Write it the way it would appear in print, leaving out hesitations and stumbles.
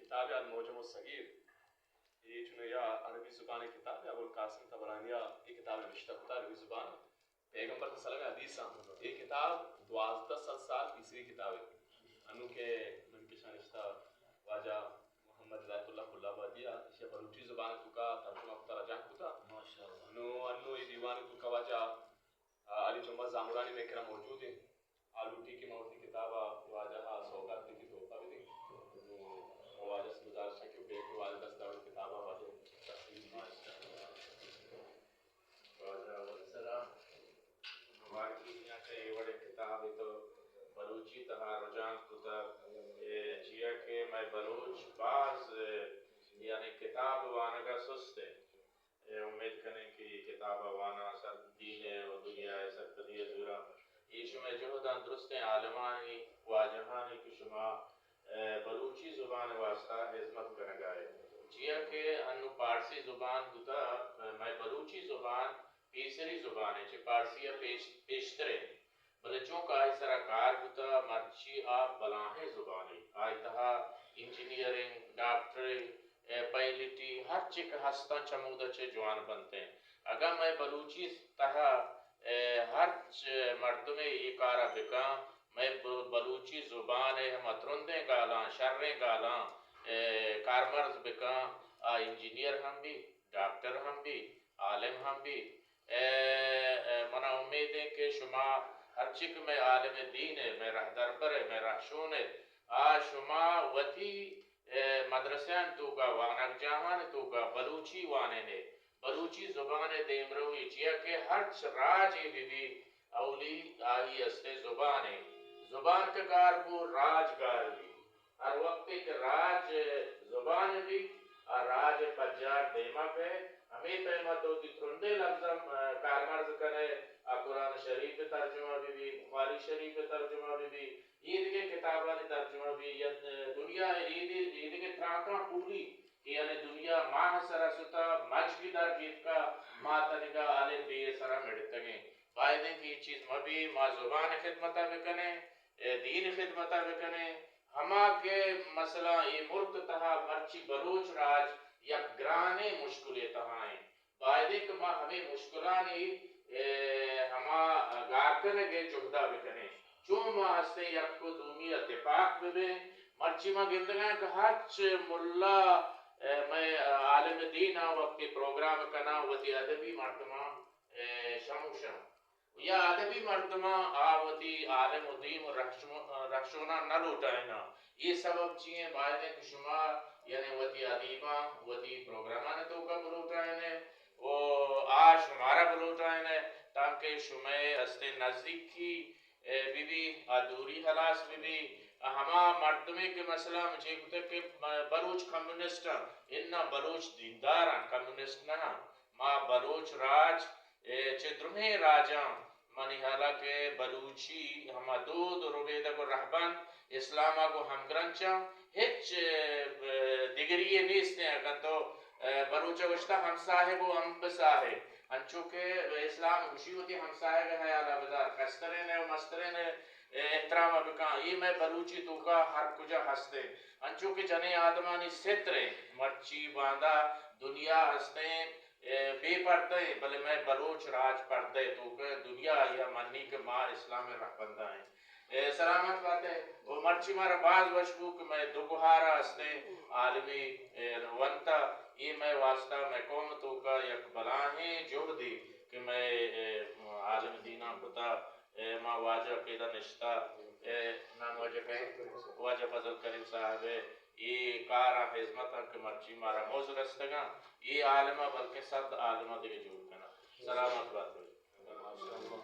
کتاب المعجم الصغیر یہ چنے یا عربی زبان کتاب ہے ابو القاسم طبرانیہ یہ کتاب نوشتہ ہوتا عربی زبان پیغمبر صلی اللہ علیہ وسلم یہ کتاب 1200 سال تیسری کتاب ہے انو کے من کے شانشتہ واجہ محمد ہدایت اللہ کلہ بادیہ یہ بلوچی زبان تو کا ترجمہ ہوتا رجان ہوتا انو یہ دیوان تو کا واجہ علی جمعہ زامرانی میں کرا موجود ہیں آلوٹی کی موتی کتابہ واجہ سوگات کی توفہ بھی دیں واجہ سے گزارش ہے کہ بیٹی واجہ دست دور کتابہ واجہ واجہ والسلام ہماری یہاں کے یہ بڑے کتاب ہے تو بلوچی تہا رجان کتا چیا کہ میں بلوچ بعض یعنی کتاب وانگا سست ہے امید کریں کہ کتاب وانا سر دین ہے و دنیا ہے سر قدیہ دورا یہ شما جہدان درست ہیں عالمانی واجہانی کی شما بلوچی زبان واسطہ حضمت کرنگا ہے جیا کہ انو پارسی زبان ہوتا میں بلوچی زبان تیسری زبان ہے چھ پارسی پیشترے بلے چونکہ آئی سرکار ہوتا مرچی آپ بلاہیں زبانی آئی تہا انجینئرنگ ڈاکٹرنگ پائلٹی ہر چک ہستا چمودہ چھ جوان بنتے ہیں اگر میں بلوچی تہا ہر مردم یہ کارا بکا میں بلوچی زبان ہم اترندیں گالاں شریں گالاں کارمرز بکا انجینئر ہم بھی ڈاکٹر ہم بھی عالم ہم بھی منا امید ہے کہ شما ہر چک میں عالم دین ہے میں رہ دربر ہے میں رہشون ہے شما وطی مدرسیان تو کا وانک جہان تو کا بلوچی وانے نے بلوچی زبان دیمروی چیا کہ ہر راج بھی اولی آئی استے زبان ہے زبان کا کار وہ راج گار بھی ہر وقت ایک راج زبان بھی اور راج پجار دیما پہ ہمیں پہمت ہوتی تھرندے لفظم کارمرز کرے قرآن شریف ترجمہ بھی بخاری شریف ترجمہ بھی عید کے کتابہ ترجمہ بھی دنیا عید کے تراکاں پوری یعنی دنیا ماہ سرا ستا مجھ در گیت کا ماتنگا آلے بیے سرا مڑتگیں فائدے کی چیز مبی ما زبان خدمتہ بکنے دین خدمتہ بکنے ہما کے مسئلہ یہ ملک تہا مرچی بلوچ راج یا گرانے مشکلیں تہائیں فائدے کہ ما ہمیں مشکلانی ہما گارکنے گے جہدہ بکنے چون ما ہستے یک کو دومی اتفاق ببے مرچی ما گندگاں کہ ہرچ ملا میں عالم دین وقتی پروگرام کنا وتی ادبی مردمہ شموشن یا ادبی مردمہ آوتی عالم دین رخشونا نہ لوٹائنا یہ سبب چیئے باید کہ شما یعنی وتی ادیبہ وتی پروگرامہ نے تو کا بلوٹائنے و شمارا بلوٹائنے تاکہ شما استے نزدیک کی بی ادوری حلاس بی ہما مردمی کے مسئلہ مجھے کہتے کہ بلوچ کمیونسٹاں انہا بلوچ دینداراں کمیونسٹ نہ ما بلوچ راج چدرمیں راجاں منی حالانکہ بلوچی ہما دود روبیدہ کو رہبان اسلامہ کو ہمگرنچاں ہچ دیگری نیستے ہیں اگر تو بلوچہ گشتہ ہم صاحب و ہم بصاحب انچوکہ اسلام گوشی ہوتی ہم صاحب حیالہ بدار کسترین و مسترین احترام بکان یہ میں بلوچی تو کا ہر کجا ہستے انچوکہ جنے آدمانی سترے مرچی باندھا دنیا ہستے بے پردے بلے میں بلوچ راج پردے تو کہ دنیا یا منی کے ماں اسلام رہ بندہ ہیں سلامت بات ہے وہ مرچی مارا باز وشبو کہ میں دوگہارا ہستے عالمی ونتا یہ میں واسطہ میں قوم تو کا یک بلاہیں جو دی کہ میں عالم دینہ پتا ما واجہ قیدہ نشتہ نام واجہ کہیں واجہ فضل کریم صاحب یہ کارا حضمتہ کہ مرچی مارا موز رستگاں یہ عالمہ بلکہ صد عالمہ دیکھ جوڑ کنا سلامت بات ہوئی